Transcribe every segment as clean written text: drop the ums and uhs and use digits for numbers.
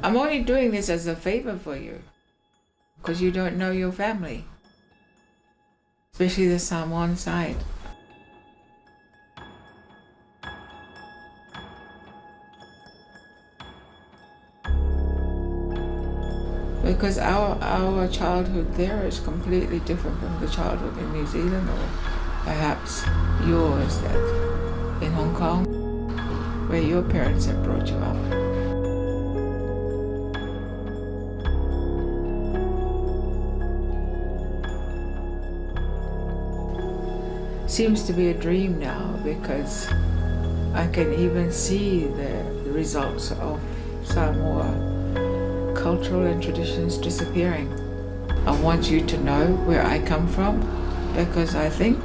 I'm only doing this as a favor for you, because you don't know your family, especially the Samoan side. Because our childhood there is completely different from the childhood in New Zealand, or perhaps yours that in Hong Kong, where your parents have brought you up. Seems to be a dream now, because I can even see the results of Samoa cultural and traditions disappearing. I want you to know where I come from, because I think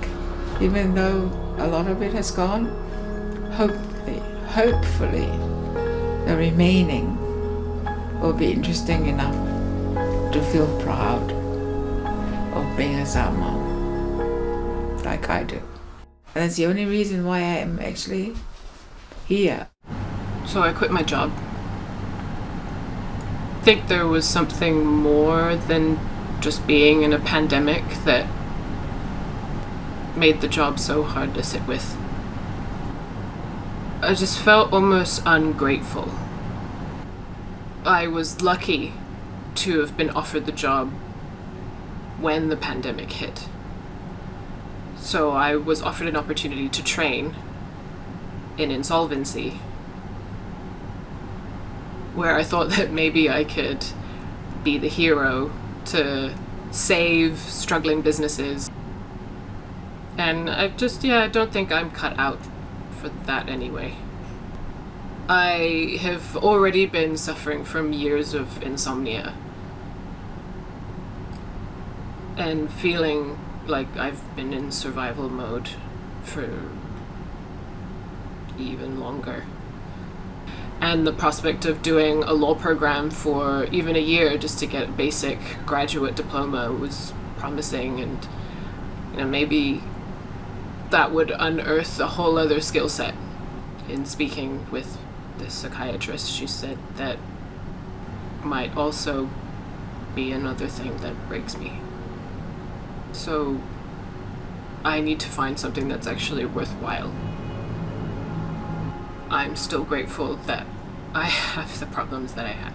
even though a lot of it has gone, hopefully the remaining will be interesting enough to feel proud of being a Samoan, like I do. And that's the only reason why I am actually here. So I quit my job. I think there was something more than just being in a pandemic that made the job so hard to sit with. I just felt almost ungrateful. I was lucky to have been offered the job when the pandemic hit. So I was offered an opportunity to train in insolvency, where I thought that maybe I could be the hero to save struggling businesses. And I don't think I'm cut out for that anyway. I have already been suffering from years of insomnia and feeling like I've been in survival mode for even longer. And the prospect of doing a law program for even a year just to get a basic graduate diploma was promising, and maybe that would unearth a whole other skill set. In speaking with the psychiatrist, she said that might also be another thing that breaks me. So I need to find something that's actually worthwhile. I'm still grateful that I have the problems that I have.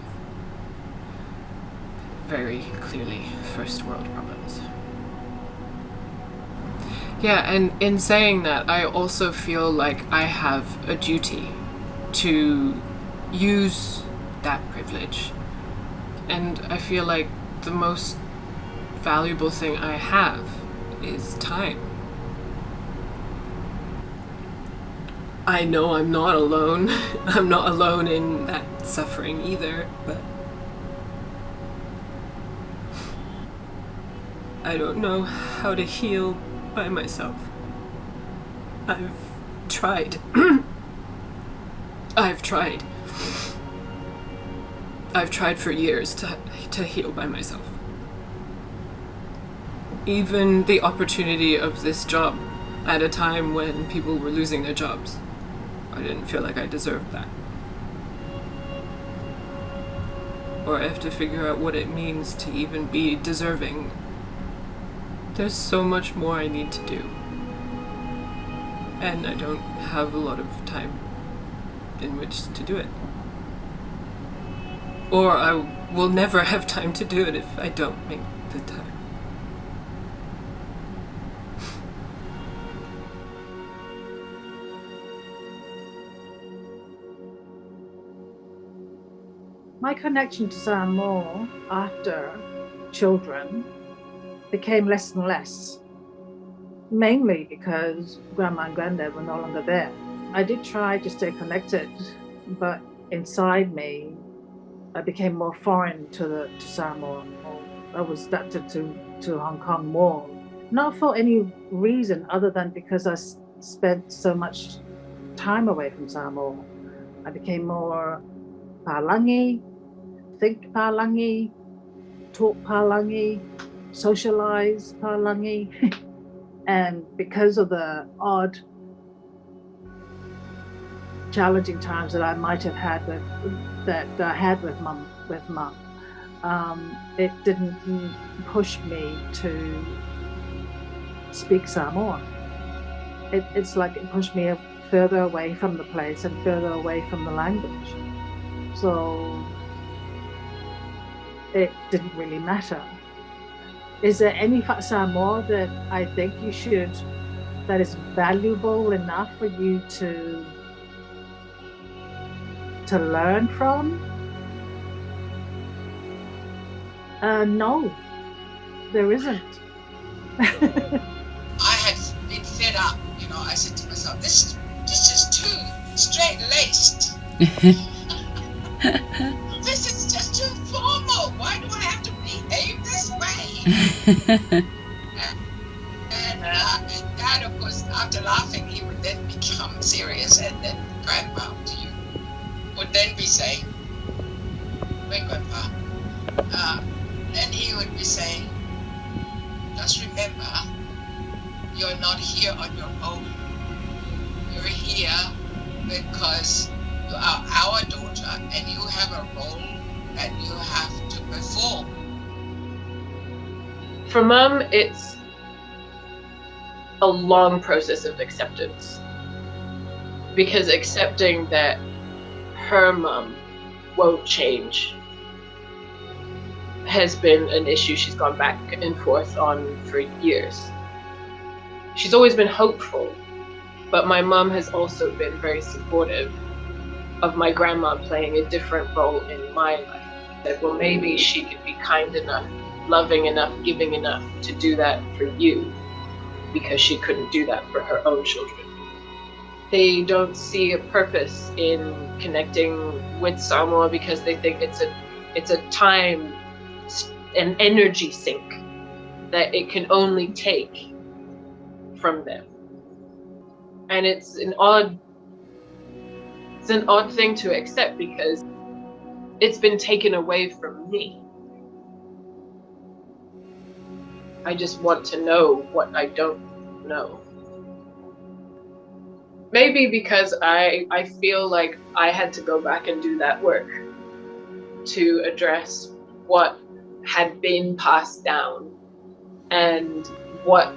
Very clearly first world problems. Yeah, and in saying that, I also feel like I have a duty to use that privilege. And I feel like the most valuable thing I have is time. I know I'm not alone. I'm not alone in that suffering either, but I don't know how to heal by myself. I've tried. I've tried. I've tried for years to heal by myself. Even the opportunity of this job at a time when people were losing their jobs, I didn't feel like I deserved that. Or I have to figure out what it means to even be deserving. There's so much more I need to do. And I don't have a lot of time in which to do it. Or I will never have time to do it if I don't make the time. My connection to Samoa after children became less and less, mainly because Grandma and Granddad were no longer there. I did try to stay connected, but inside me, I became more foreign to Samoa. I was adapted to Hong Kong more, not for any reason other than because I spent so much time away from Samoa. I became more Palangi, think Palangi, talk Palangi, socialize Palangi. And because of the odd challenging times that I might have had with mum, it didn't push me to speak Samoan. It's like it pushed me further away from the place and further away from the language. So it didn't really matter. Is there any Samoa that I think you should, that is valuable enough for you to learn from? No, there isn't. I had been fed up, you know. I said to myself, this is too straight-laced. This is just too formal. Why do I have to behave this way? and Dad, of course, after laughing, he would then become serious, and then Grandma would then be saying, "Wait, Grandpa," and he would be saying, "Just remember, you're not here on your own. You're here because you are our daughter and you have a role that you have to perform." For Mum, it's a long process of acceptance, because accepting that her mum won't change has been an issue she's gone back and forth on for years. She's always been hopeful, but my mum has also been very supportive of my grandma playing a different role in my life. That, well, maybe she could be kind enough, loving enough, giving enough to do that for you, because she couldn't do that for her own children. They don't see a purpose in connecting with Samoa because they think it's a time, an energy sink that it can only take from them. And it's an odd thing to accept, because it's been taken away from me. I just want to know what I don't know. Maybe because I feel like I had to go back and do that work to address what had been passed down and what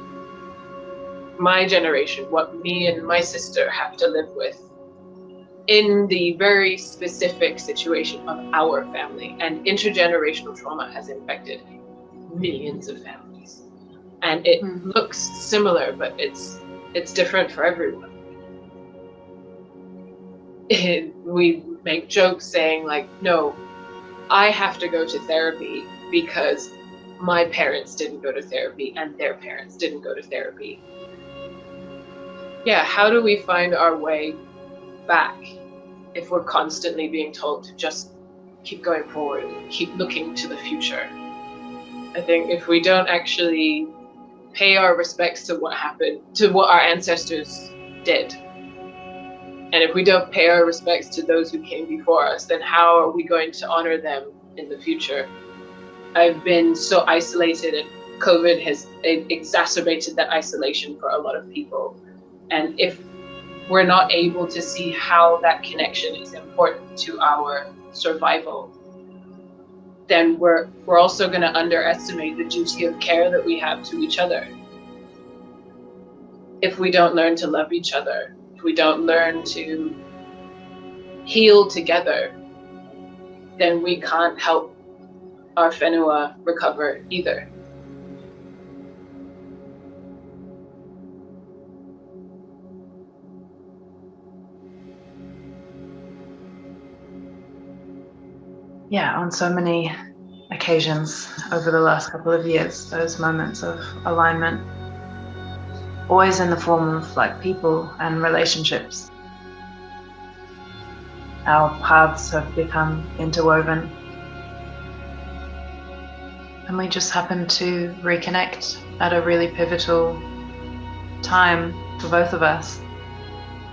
my generation, what me and my sister have to live with in the very specific situation of our family. And intergenerational trauma has infected millions of families. And it looks similar, but it's different for everyone. We make jokes saying like, no, I have to go to therapy because my parents didn't go to therapy and their parents didn't go to therapy. Yeah, how do we find our way back if we're constantly being told to just keep going forward, keep looking to the future? I think if we don't actually pay our respects to what happened, to what our ancestors did, and if we don't pay our respects to those who came before us, then how are we going to honor them in the future? I've been so isolated, and COVID has exacerbated that isolation for a lot of people. And if we're not able to see how that connection is important to our survival, then we're also going to underestimate the duty of care that we have to each other. If we don't learn to love each other, if we don't learn to heal together, then we can't help our whenua recover either. Yeah, on so many occasions over the last couple of years, those moments of alignment, always in the form of like people and relationships. Our paths have become interwoven, and we just happened to reconnect at a really pivotal time for both of us.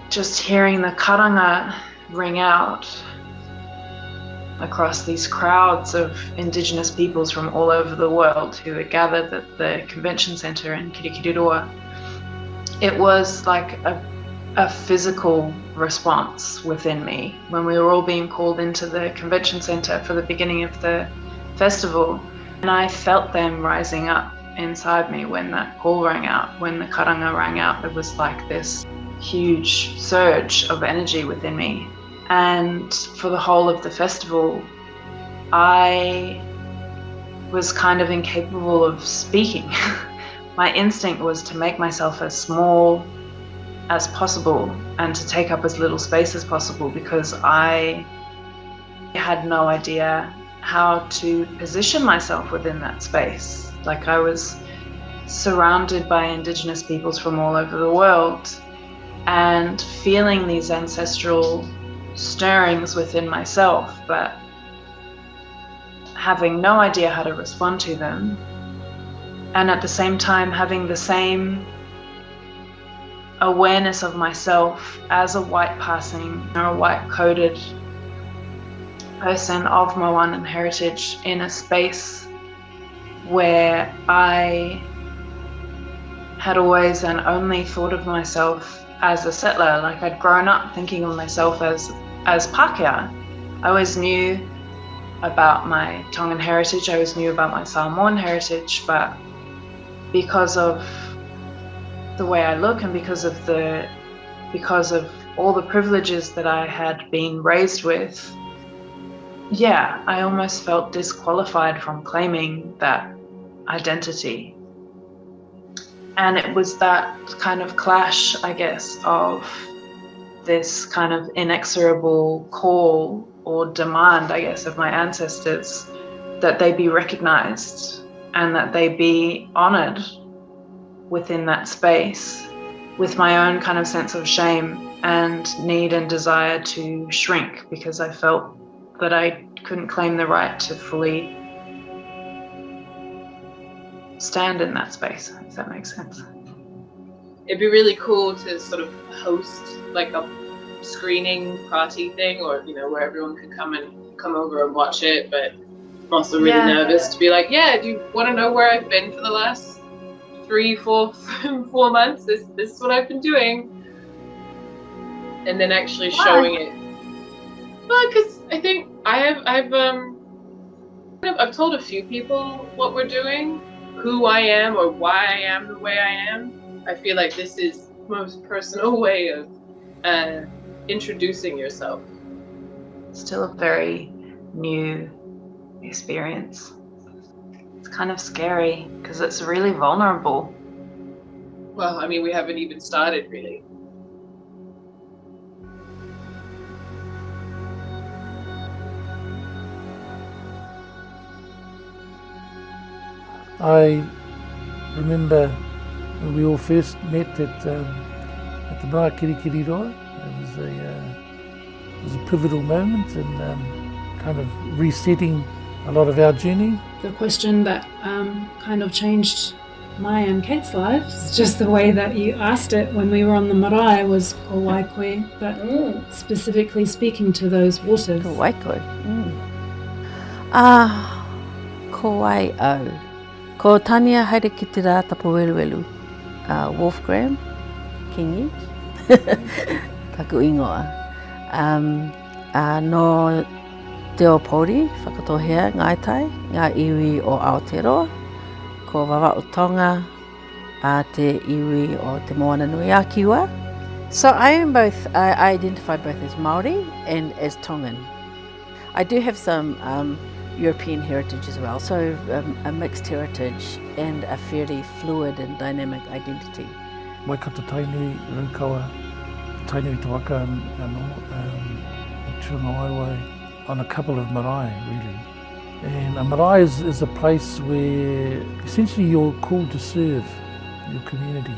Just hearing the karanga ring out across these crowds of Indigenous peoples from all over the world who were gathered at the convention centre in Kirikiriroa. It was like a a physical response within me when we were all being called into the convention centre for the beginning of the festival. And I felt them rising up inside me when that call rang out, when the karanga rang out. There was like this huge surge of energy within me. And for the whole of the festival, I was kind of incapable of speaking. My instinct was to make myself as small as possible and to take up as little space as possible, because I had no idea how to position myself within that space. Like, I was surrounded by Indigenous peoples from all over the world and feeling these ancestral stirrings within myself, but having no idea how to respond to them, and at the same time having the same awareness of myself as a white passing or a white coded person of Moanan heritage in a space where I had always and only thought of myself as a settler. Like, I'd grown up thinking of myself as Pākehā. I always knew about my Tongan heritage, I always knew about my Samoan heritage, but because of the way I look and because of all the privileges that I had been raised with, yeah, I almost felt disqualified from claiming that identity. And it was that kind of clash, I guess, of this kind of inexorable call or demand, I guess, of my ancestors that they be recognized and that they be honored within that space, with my own kind of sense of shame and need and desire to shrink, because I felt that I couldn't claim the right to fully stand in that space, if that makes sense. It'd be really cool to sort of host like a screening party thing, or where everyone could come over and watch it, but I'm also really nervous to be like, do you want to know where I've been for the last 3-4 months? This is what I've been doing. And then actually showing it. Well, because I think I've told a few people what we're doing, who I am or why I am the way I am. I feel like this is the most personal way of introducing yourself. Still a very new experience. It's kind of scary because it's really vulnerable. Well, I mean, we haven't even started really. I remember when we all first met at the Mara Kirikiri Roa. It was a pivotal moment in kind of resetting a lot of our journey. The question that kind of changed my and Kate's lives, just the way that you asked it when we were on the marae, was ko waikoe, but specifically speaking to those waters. Ko waikoe. Ko waio. Ko Tania haere ki te rā tapo weluwelu. Wolfgram, Kingi, taku ingoa. No te o Pōri, whakatohea, ngaitai, ngā iwi o Aotearoa, ko wawa o Tonga, a te iwi o te moana nui a Kiwa. So I identify both as Māori and as Tongan. I do have some European heritage as well, so a mixed heritage and a fairly fluid and dynamic identity. Waikato tainui, raukawa, tainui te waka anō, Turanga on a couple of marae, really. And a marae is a place where essentially you're called to serve your community.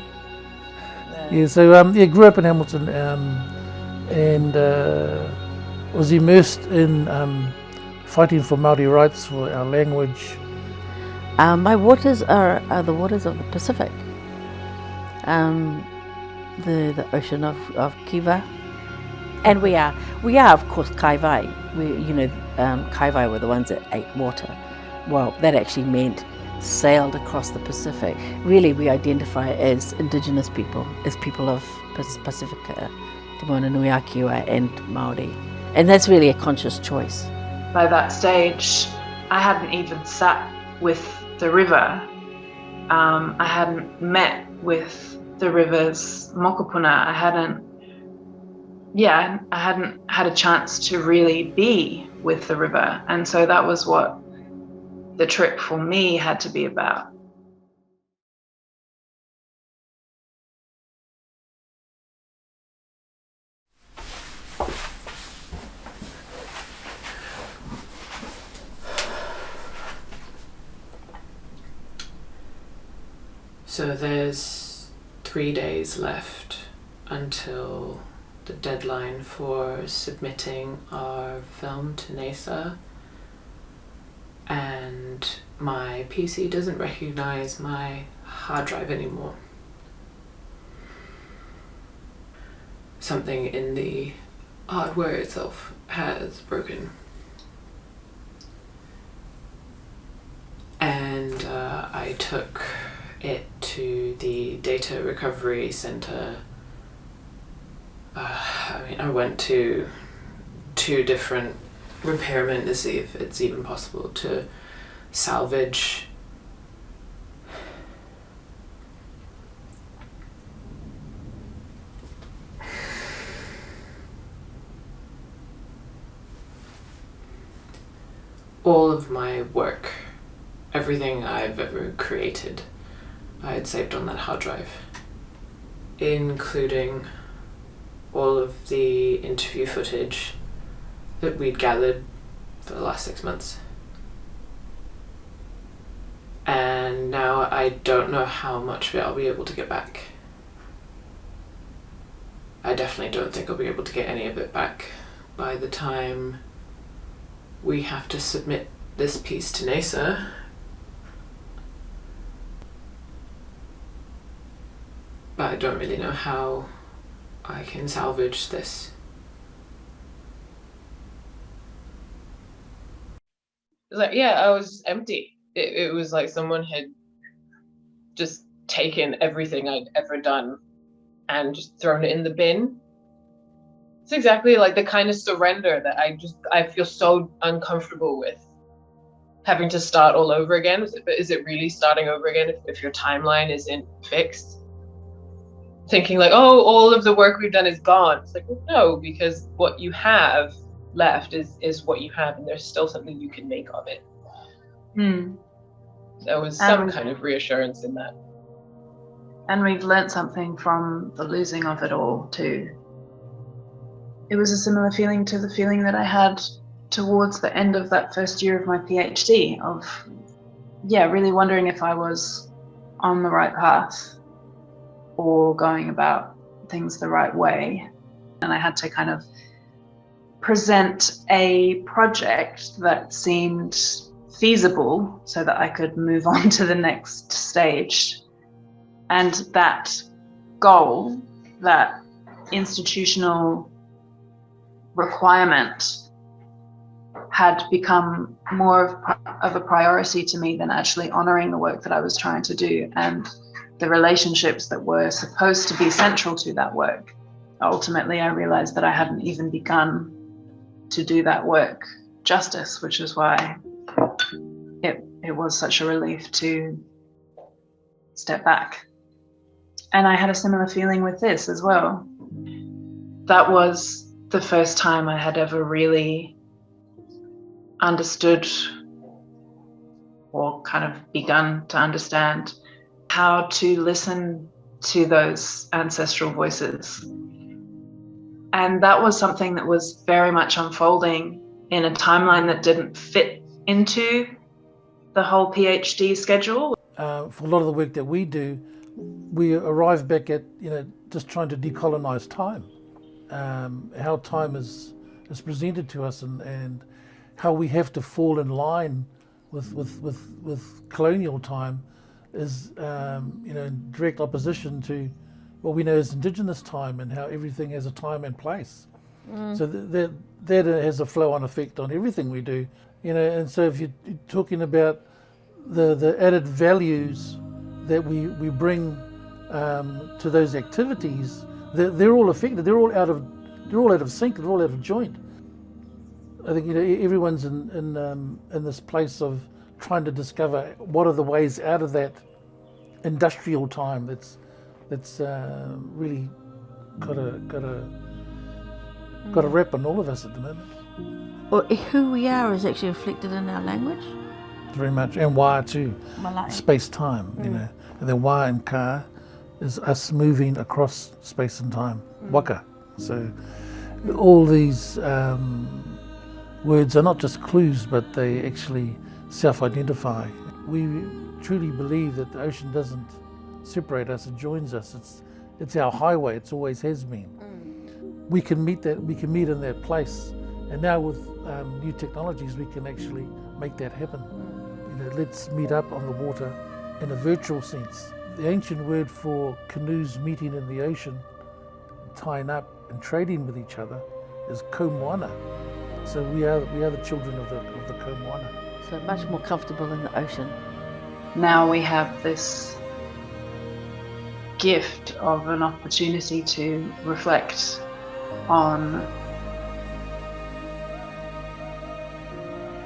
Grew up in Hamilton and was immersed in fighting for Māori rights, for our language. My waters are the waters of the Pacific, the ocean of Kiva, and we are of course Kaiwai. Kaiwai were the ones that ate water. Well, that actually meant sailed across the Pacific. Really, we identify as Indigenous people, as people of Pacifica, Te Moana Nui Akiwa and Māori. And that's really a conscious choice. By that stage, I hadn't even sat with the river. I hadn't met with the river's mokopuna. I hadn't had a chance to really be with the river. And so that was what the trip for me had to be about. So there's 3 days left until the deadline for submitting our film to NASA, and my PC doesn't recognize my hard drive anymore. Something in the hardware itself has broken. And I took it to the data recovery center. I went to 2 different repairmen to see if it's even possible to salvage all of my work. Everything I've ever created, I had saved on that hard drive, including all of the interview footage that we'd gathered for the last 6 months. And now I don't know how much of it I'll be able to get back. I definitely don't think I'll be able to get any of it back by the time we have to submit this piece to NASA. But I don't really know how I can salvage this. I was empty. It was like someone had just taken everything I'd ever done and just thrown it in the bin. It's exactly like the kind of surrender that I feel so uncomfortable with. Having to start all over again. Is it really starting over again if your timeline isn't fixed? Thinking like, oh, all of the work we've done is gone. It's like, well, no, because what you have left is what you have, and there's still something you can make of it. There was some kind of reassurance in that. And we've learnt something from the losing of it all too. It was a similar feeling to the feeling that I had towards the end of that first year of my PhD, of really wondering if I was on the right path or going about things the right way. And I had to kind of present a project that seemed feasible so that I could move on to the next stage. And that goal, that institutional requirement, had become more of a priority to me than actually honoring the work that I was trying to do and the relationships that were supposed to be central to that work. Ultimately, I realized that I hadn't even begun to do that work justice, which is why it was such a relief to step back. And I had a similar feeling with this as well. That was the first time I had ever really understood, or kind of begun to understand, how to listen to those ancestral voices. And that was something that was very much unfolding in a timeline that didn't fit into the whole PhD schedule. For a lot of the work that we do, we arrive back at just trying to decolonize time, how time is presented to us, and how we have to fall in line with colonial time is in direct opposition to what we know as Indigenous time, and how everything has a time and place. So that has a flow-on effect on everything we do. And so if you're talking about the added values that we bring to those activities, they're all affected. They're all out of sync. They're all out of joint. I think everyone's in this place of trying to discover what are the ways out of that industrial time that's really got a rap on all of us at the moment. Well, who we are is actually reflected in our language. Very much, and wā too. Malai. Space-time, and then wā and ka is us moving across space and time. Waka. So all these words are not just clues, but they actually self-identify. We truly believe that the ocean doesn't separate us; it joins us. It's our highway. It's always has been. We can meet in that place, and now with new technologies, we can actually make that happen. Let's meet up on the water in a virtual sense. The ancient word for canoes meeting in the ocean, tying up and trading with each other, is komoana. So we are the children of the komoana. So much more comfortable in the ocean. Now we have this gift of an opportunity to reflect on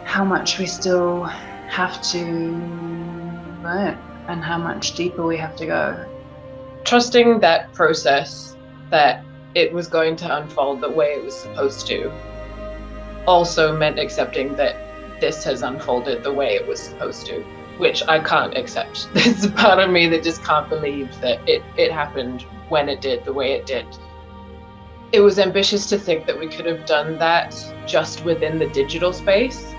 how much we still have to learn and how much deeper we have to go. Trusting that process, that it was going to unfold the way it was supposed to, also meant accepting that this has unfolded the way it was supposed to, which I can't accept. There's a part of me that just can't believe that it happened when it did, the way it did. It was ambitious to think that we could have done that just within the digital space,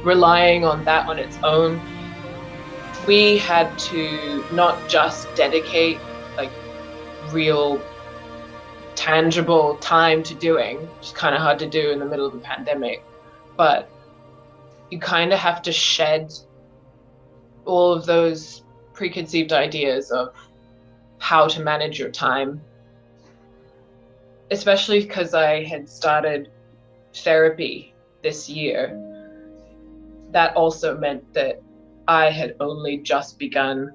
relying on that on its own. We had to not just dedicate like real tangible time to doing, which is kind of hard to do in the middle of the pandemic, but you kind of have to shed all of those preconceived ideas of how to manage your time, especially because I had started therapy this year. That also meant that I had only just begun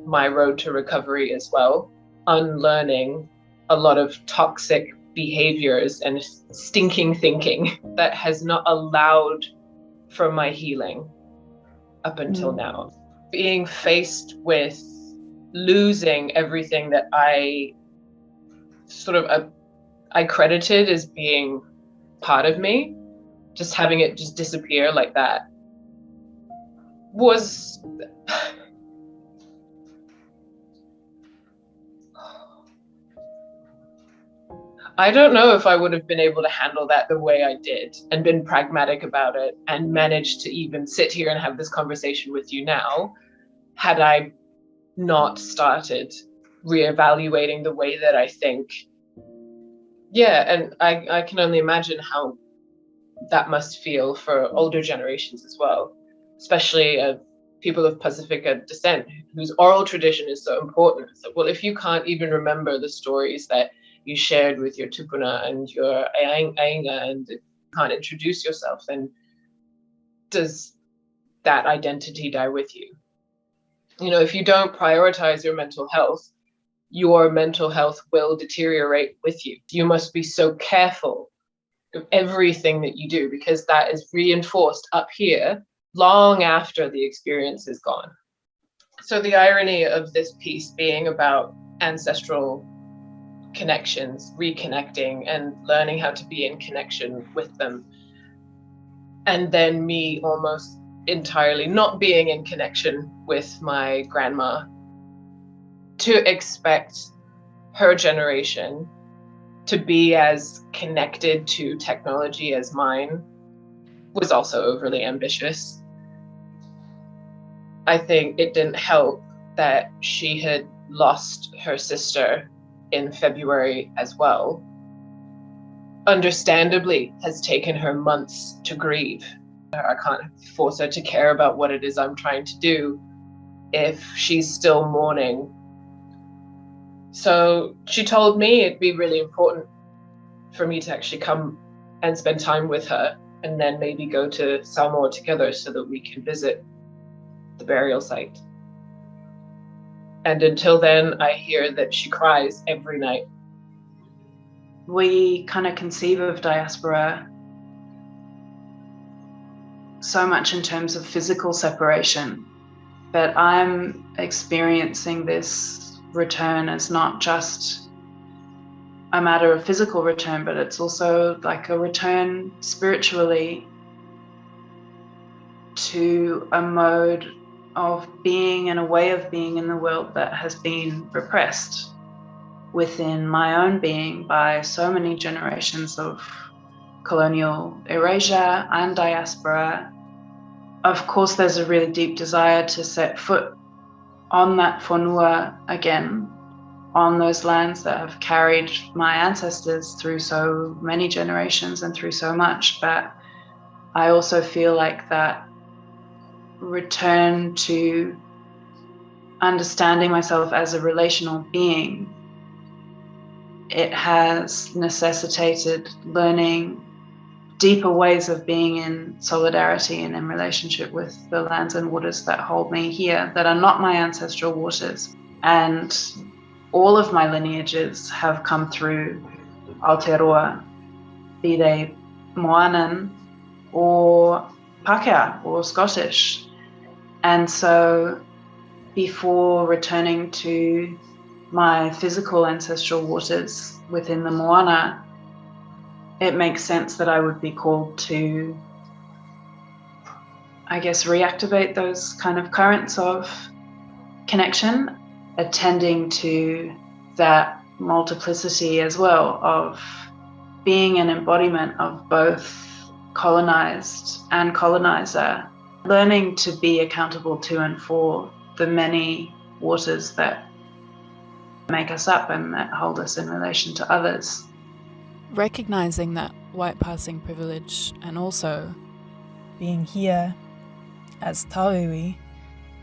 my road to recovery as well, unlearning a lot of toxic behaviors and stinking thinking that has not allowed for my healing up until now. Being faced with losing everything that I I credited as being part of me, just having it just disappear like that was I don't know if I would have been able to handle that the way I did and been pragmatic about it and managed to even sit here and have this conversation with you now had I not started reevaluating the way that I think. Yeah, and I can only imagine how that must feel for older generations as well, especially people of Pacifica descent whose oral tradition is so important. So, well, if you can't even remember the stories that you shared with your tupuna and your ainga and can't introduce yourself, then does that identity die with you? You know, if you don't prioritize your mental health will deteriorate with you. You must be so careful of everything that you do because that is reinforced up here long after the experience is gone. So the irony of this piece being about ancestral connections, reconnecting and learning how to be in connection with them, and then me almost entirely not being in connection with my grandma, to expect her generation to be as connected to technology as mine was also overly ambitious. I think it didn't help that she had lost her sister in February as well. Understandably, has taken her months to grieve. I can't force her to care about what it is I'm trying to do if she's still mourning. So she told me it'd be really important for me to actually come and spend time with her and then maybe go to Samoa together so that we can visit. the burial site. And until then, I hear that she cries every night. We kind of conceive of diaspora so much in terms of physical separation, but I'm experiencing this return as not just a matter of physical return, but it's also like a return spiritually to a mode of being and a way of being in the world that has been repressed within my own being by so many generations of colonial erasure and diaspora. Of course, there's a really deep desire to set foot on that whanua again, on those lands that have carried my ancestors through so many generations and through so much. But I also feel like that return to understanding myself as a relational being, it has necessitated learning deeper ways of being in solidarity and in relationship with the lands and waters that hold me here, that are not my ancestral waters. And all of my lineages have come through Aotearoa, be they Moanan or Pākehā or Scottish. And so before returning to my physical ancestral waters within the Moana, it makes sense that I would be called to, I guess, reactivate those kind of currents of connection, attending to that multiplicity as well of being an embodiment of both colonized and colonizer, learning to be accountable to and for the many waters that make us up and that hold us in relation to others. Recognizing that white passing privilege and also being here as tauiwi,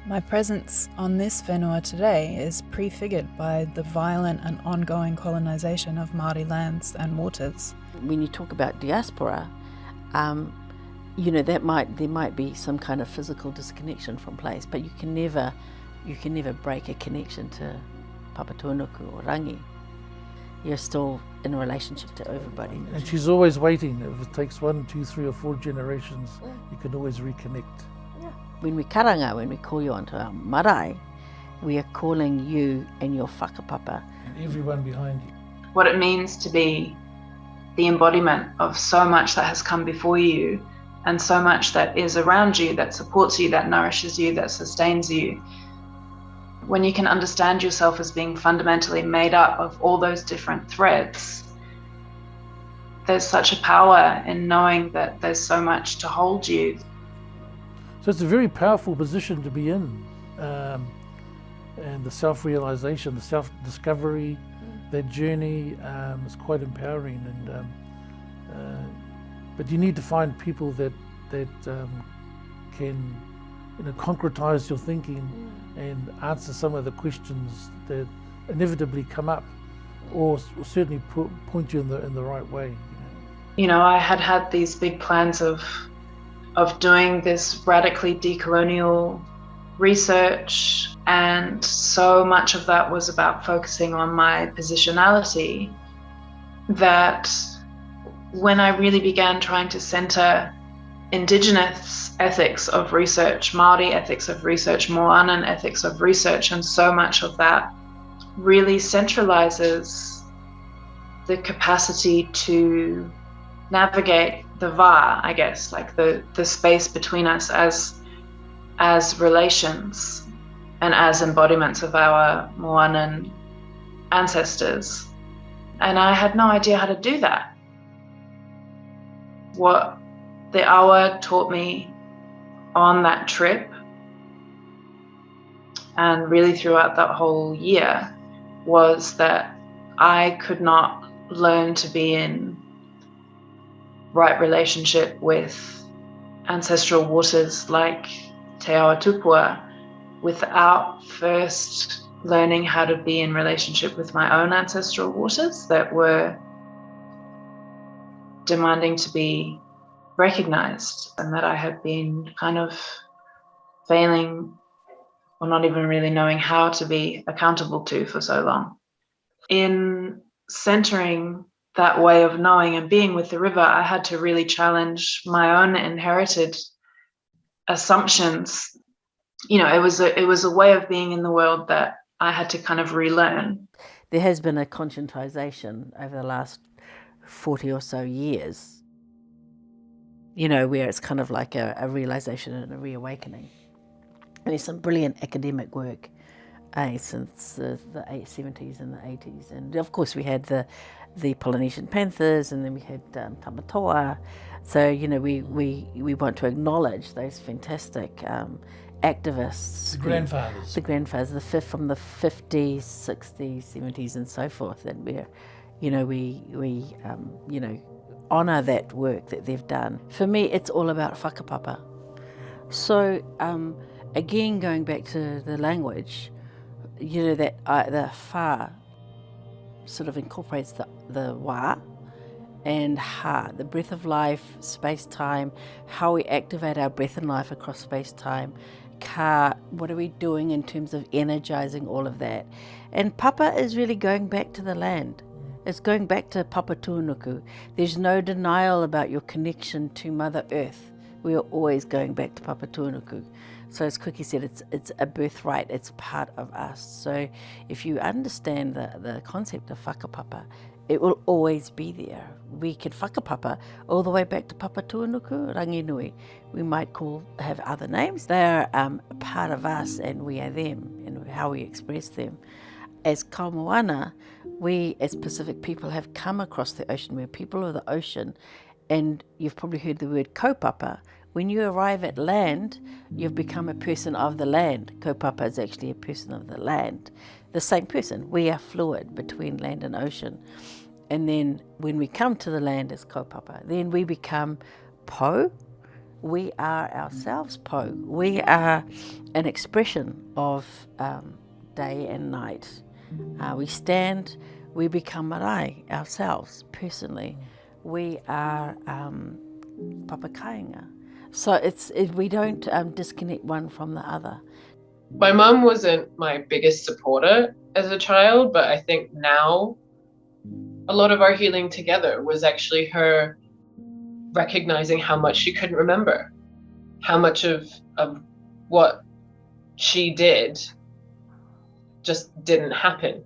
my presence on this whenua today is prefigured by the violent and ongoing colonization of Māori lands and waters. When you talk about diaspora, there might be some kind of physical disconnection from place, but you can never break a connection to Papatūānuku or Rangi. You're still in a relationship to everybody. And she's always waiting. If it takes 1, 2, 3 or 4 generations, you can always reconnect. When we karanga, when we call you onto our marae, we are calling you and your whakapapa. And everyone behind you. What it means to be the embodiment of so much that has come before you and so much that is around you, that supports you, that nourishes you, that sustains you. When you can understand yourself as being fundamentally made up of all those different threads, there's such a power in knowing that there's so much to hold you. So it's a very powerful position to be in, and the self-realization, the self-discovery, that journey is quite empowering. And but you need to find people that can concretize your thinking and answer some of the questions that inevitably come up, or certainly point you in the right way. I had these big plans of doing this radically decolonial research, and so much of that was about focusing on my positionality that when I really began trying to center Indigenous ethics of research, Māori ethics of research, Moanan ethics of research, and so much of that really centralizes the capacity to navigate the va, I guess, like the space between us as relations and as embodiments of our Moanan ancestors. And I had no idea how to do that. What the awa taught me on that trip, and really throughout that whole year, was that I could not learn to be in right relationship with ancestral waters like Te Awa Tupua without first learning how to be in relationship with my own ancestral waters that were demanding to be recognized, and that I had been kind of failing or not even really knowing how to be accountable to for so long. In centering that way of knowing and being with the river, I had to really challenge my own inherited assumptions. You know, it was a way of being in the world that I had to kind of relearn. There has been a conscientisation over the last 40 or so years, you know, where it's kind of like a realisation and a reawakening. And there's some brilliant academic work since the 70s and the 80s. And of course we had the Polynesian Panthers, and then we had Tamatoa. So, you know, we want to acknowledge those fantastic activists. The grandfathers, from the 50s, 60s, 70s and so forth. And we honour that work that they've done. For me, it's all about whakapapa. So, again, going back to the language, you know, that the wha sort of incorporates the wa and ha, the breath of life, space-time, how we activate our breath and life across space-time. Ka, what are we doing in terms of energizing all of that? And papa is really going back to the land. It's going back to Papa Tuanuku. There's no denial about your connection to Mother Earth. We are always going back to Papa Tuanuku. So as Cookie said, it's a birthright, it's part of us. So if you understand the concept of whakapapa, it will always be there. We can whakapapa all the way back to Papa Tuanuku, Ranginui. We might have other names. They're a part of us, and we are them, and how we express them. As Kaumoana, we as Pacific people have come across the ocean. We're people of the ocean, and you've probably heard the word kaupapa. When you arrive at land, you've become a person of the land. Kaupapa is actually a person of the land. The same person. We are fluid between land and ocean. And then when we come to the land as kaupapa, then we become po. We are ourselves po. We are an expression of day and night. We stand, we become marae ourselves, personally. We are papakainga. So we don't disconnect one from the other. My mum wasn't my biggest supporter as a child, but I think now a lot of our healing together was actually her recognizing how much she couldn't remember, how much of what she did just didn't happen.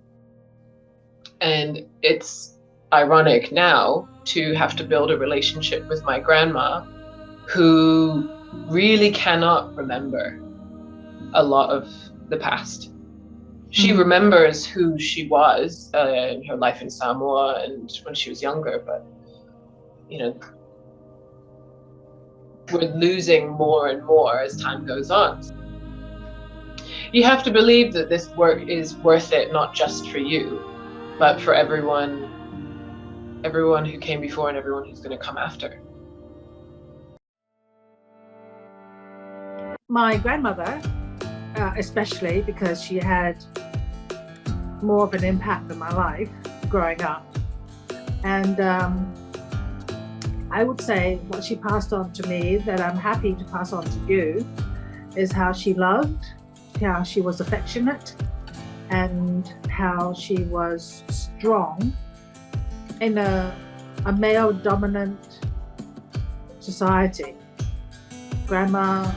And it's ironic now to have to build a relationship with my grandma, who really cannot remember a lot of the past. She remembers who she was in her life in Samoa and when she was younger, but, you know, we're losing more and more as time goes on. You have to believe that this work is worth it, not just for you, but for everyone who came before and everyone who's going to come after. My grandmother, especially because she had more of an impact on my life growing up. And I would say what she passed on to me that I'm happy to pass on to you is how she loved, how she was affectionate, and how she was strong in a male-dominant society. Grandma,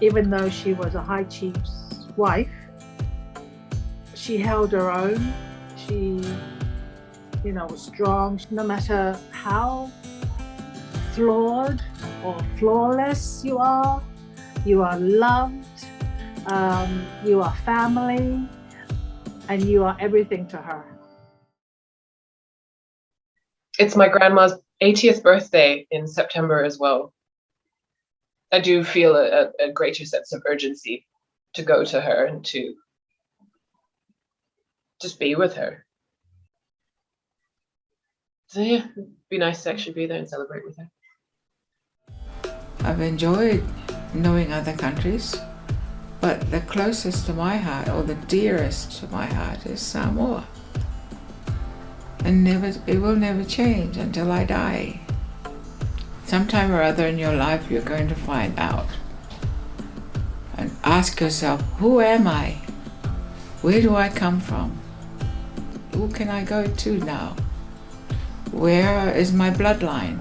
even though she was a high chief's wife, she held her own. She, was strong. No matter how flawed or flawless you are loved, you are family, and you are everything to her. It's my grandma's 80th birthday in September as well. I do feel a greater sense of urgency to go to her and to just be with her. So yeah, it'd be nice to actually be there and celebrate with her. I've enjoyed knowing other countries, but the closest to my heart, or the dearest to my heart, is Samoa. And it will never change until I die. Sometime or other in your life, you're going to find out. and ask yourself, who am I? Where do I come from? Who can I go to now? Where is my bloodline?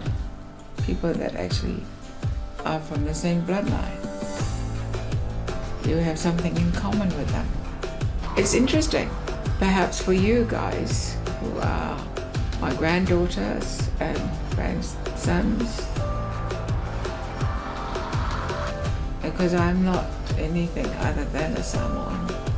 People that actually are from the same bloodline. You have something in common with them. It's interesting, perhaps for you guys who are my granddaughters and grandsons, because I'm not anything other than a Samoan.